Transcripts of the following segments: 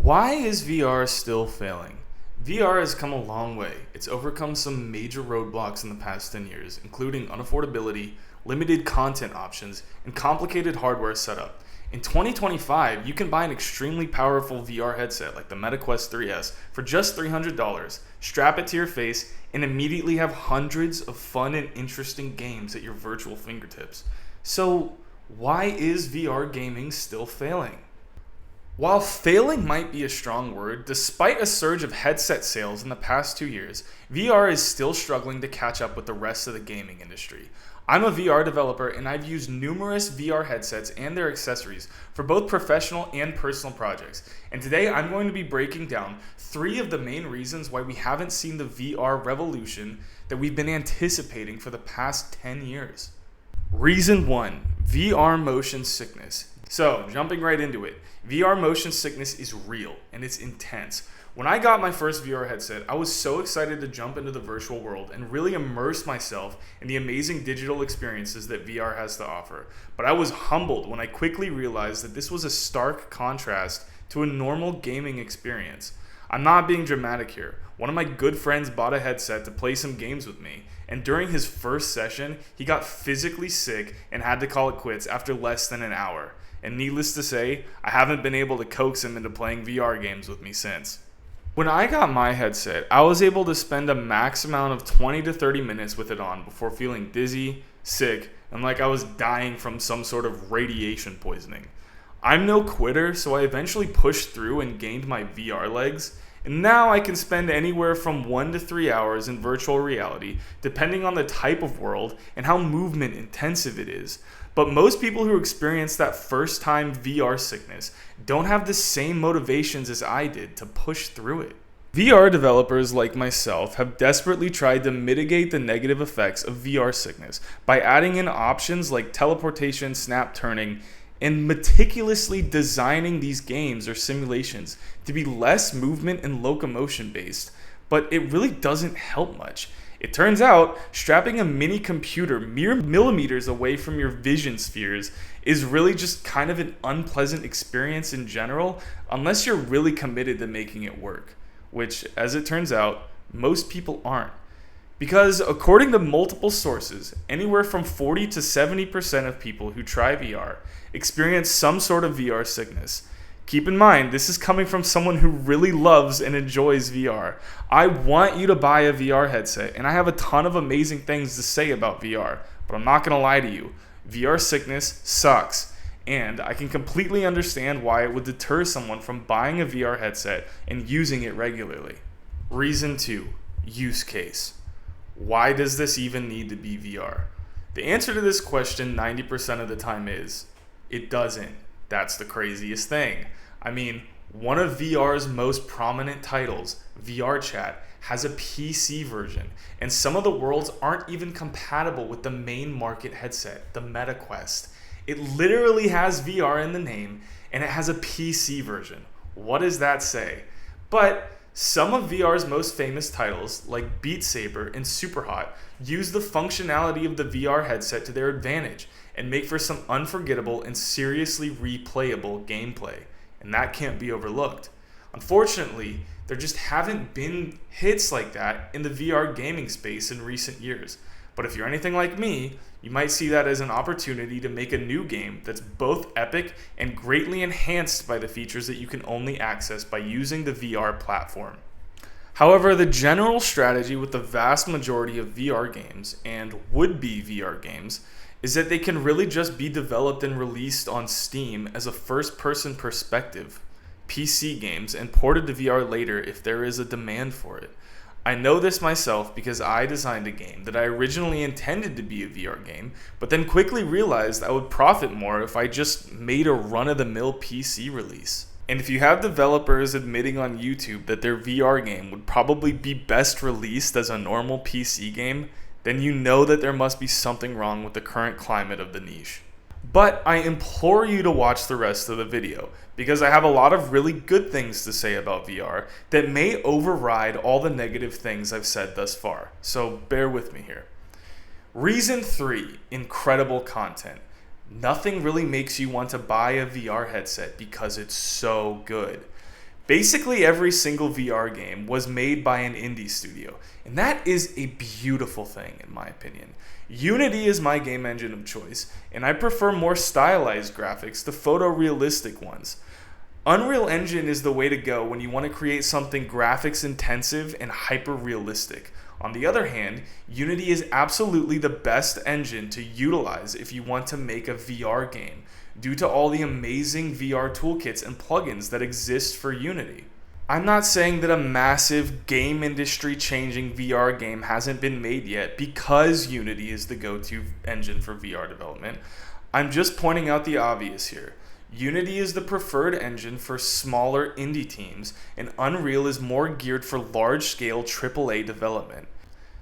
Why is VR still failing? VR has come a long way. It's overcome some major roadblocks in the past 10 years, including unaffordability, limited content options, and complicated hardware setup. In 2025, you can buy an extremely powerful VR headset like the MetaQuest 3S for just $300, strap it to your face, and immediately have hundreds of fun and interesting games at your virtual fingertips. So, why is VR gaming still failing? While failing might be a strong word, despite a surge of headset sales in the past 2 years, VR is still struggling to catch up with the rest of the gaming industry. I'm a VR developer and I've used numerous VR headsets and their accessories for both professional and personal projects. And today I'm going to be breaking down 3 of the main reasons why we haven't seen the VR revolution that we've been anticipating for the past 10 years. Reason 1, VR motion sickness. So, jumping right into it, VR motion sickness is real and it's intense. When I got my first VR headset, I was so excited to jump into the virtual world and really immerse myself in the amazing digital experiences that VR has to offer. But I was humbled when I quickly realized that this was a stark contrast to a normal gaming experience. I'm not being dramatic here. One of my good friends bought a headset to play some games with me, and during his first session, he got physically sick and had to call it quits after less than an hour. And needless to say, I haven't been able to coax him into playing VR games with me since. When I got my headset, I was able to spend a max amount of 20 to 30 minutes with it on before feeling dizzy, sick, and like I was dying from some sort of radiation poisoning. I'm no quitter, so I eventually pushed through and gained my VR legs, and now I can spend anywhere from 1 to 3 hours in virtual reality, depending on the type of world and how movement intensive it is. But most people who experience that first time VR sickness don't have the same motivations as I did to push through it. VR developers like myself have desperately tried to mitigate the negative effects of VR sickness by adding in options like teleportation, snap turning, and meticulously designing these games or simulations to be less movement and locomotion based, but it really doesn't help much. It turns out, strapping a mini computer mere millimeters away from your vision spheres is really just kind of an unpleasant experience in general, unless you're really committed to making it work, which, as it turns out, most people aren't. Because according to multiple sources, anywhere from 40 to 70% of people who try VR experience some sort of VR sickness. Keep in mind, this is coming from someone who really loves and enjoys VR. I want you to buy a VR headset, and I have a ton of amazing things to say about VR, but I'm not going to lie to you. VR sickness sucks, and I can completely understand why it would deter someone from buying a VR headset and using it regularly. Reason 2, use case. Why does this even need to be VR? The answer to this question 90% of the time is, it doesn't. That's the craziest thing. I mean, one of VR's most prominent titles, VR Chat, has a PC version, and some of the worlds aren't even compatible with the main market headset, the MetaQuest. It literally has VR in the name, and it has a PC version. What does that say? But some of VR's most famous titles, like Beat Saber and Superhot, use the functionality of the VR headset to their advantage and make for some unforgettable and seriously replayable gameplay, and that can't be overlooked. Unfortunately, there just haven't been hits like that in the VR gaming space in recent years. But if you're anything like me, you might see that as an opportunity to make a new game that's both epic and greatly enhanced by the features that you can only access by using the VR platform. However, the general strategy with the vast majority of VR games and would-be VR games is that they can really just be developed and released on Steam as a first-person perspective PC games and ported to VR later if there is a demand for it. I know this myself because I designed a game that I originally intended to be a VR game, but then quickly realized I would profit more if I just made a run-of-the-mill PC release. And if you have developers admitting on YouTube that their VR game would probably be best released as a normal PC game, then you know that there must be something wrong with the current climate of the niche. But I implore you to watch the rest of the video, because I have a lot of really good things to say about VR that may override all the negative things I've said thus far, so bear with me here. Reason 3, incredible content. Nothing really makes you want to buy a VR headset because it's so good. Basically every single VR game was made by an indie studio, and that is a beautiful thing in my opinion. Unity is my game engine of choice, and I prefer more stylized graphics to photorealistic ones. Unreal Engine is the way to go when you want to create something graphics intensive and hyper realistic. On the other hand, Unity is absolutely the best engine to utilize if you want to make a VR game, due to all the amazing VR toolkits and plugins that exist for Unity. I'm not saying that a massive game industry changing VR game hasn't been made yet because Unity is the go-to engine for VR development. I'm just pointing out the obvious here. Unity is the preferred engine for smaller indie teams, and Unreal is more geared for large-scale AAA development.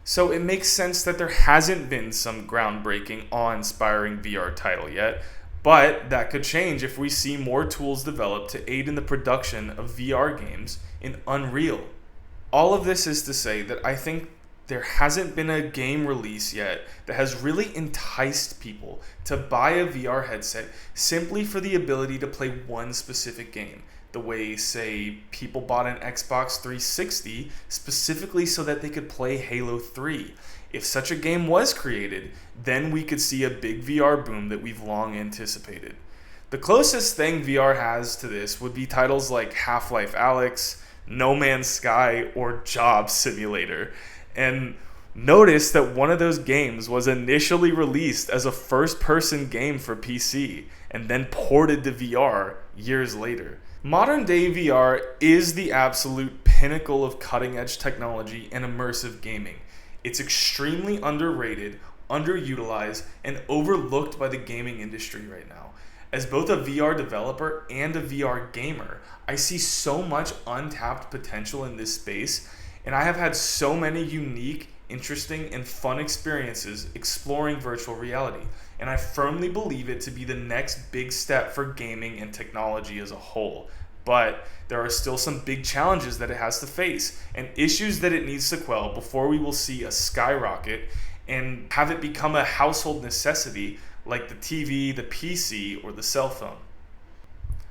So it makes sense that there hasn't been some groundbreaking, awe-inspiring VR title yet, but that could change if we see more tools developed to aid in the production of VR games in Unreal. All of this is to say that I think there hasn't been a game release yet that has really enticed people to buy a VR headset simply for the ability to play one specific game, the way, say, people bought an Xbox 360 specifically so that they could play Halo 3. If such a game was created, then we could see a big VR boom that we've long anticipated. The closest thing VR has to this would be titles like Half-Life Alyx, No Man's Sky, or Job Simulator. And notice that one of those games was initially released as a first-person game for PC and then ported to VR years later. Modern day VR is the absolute pinnacle of cutting-edge technology and immersive gaming. It's extremely underrated, underutilized, and overlooked by the gaming industry right now. As both a VR developer and a VR gamer, I see so much untapped potential in this space, and I have had so many unique, interesting, and fun experiences exploring virtual reality, and I firmly believe it to be the next big step for gaming and technology as a whole. But there are still some big challenges that it has to face and issues that it needs to quell before we will see a skyrocket and have it become a household necessity like the TV, the PC, or the cell phone.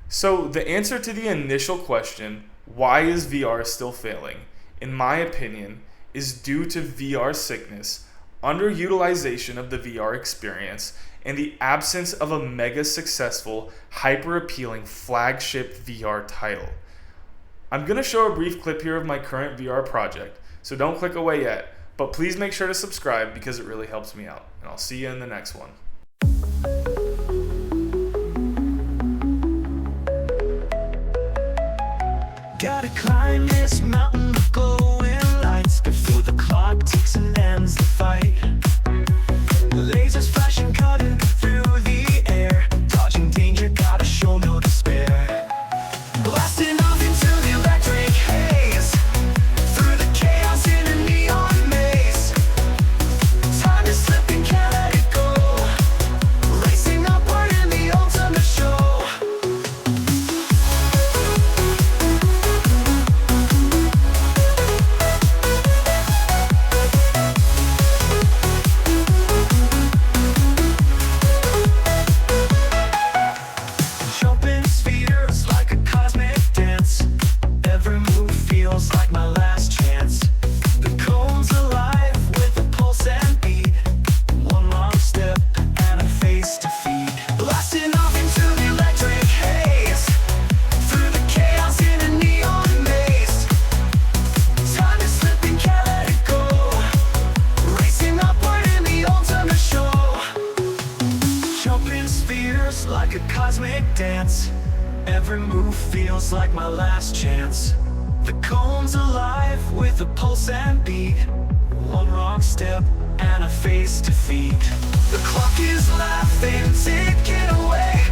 So the answer to the initial question, why is VR still failing, in my opinion, is due to VR sickness, underutilization of the VR experience, and the absence of a mega successful, hyper appealing flagship VR title. I'm going to show a brief clip here of my current VR project, so don't click away yet, but please make sure to subscribe because it really helps me out, and I'll see you in the next one. Gotta climb this mountain of glowing lights before the clock ticks and ends the fight. Lasers flashing, cutting through the air, dodging danger, gotta show no despair. Blasting off into the electric haze, through the chaos in a neon maze. Time is slipping, can't let it go, racing upward in the ultimate show. Jumping spheres like a cosmic dance, every move feels like my last chance. The cone's alive with a pulse and beat, one wrong step and I face defeat. Blasting off into the electric haze, through the chaos in a neon maze. Time is slipping, can't let it go, racing upward in the ultimate show. Jumping spheres like a cosmic dance, every move feels like my last chance. The cone's alive with a pulse and beat, one wrong step and I face defeat. The clock is laughing, ticking away,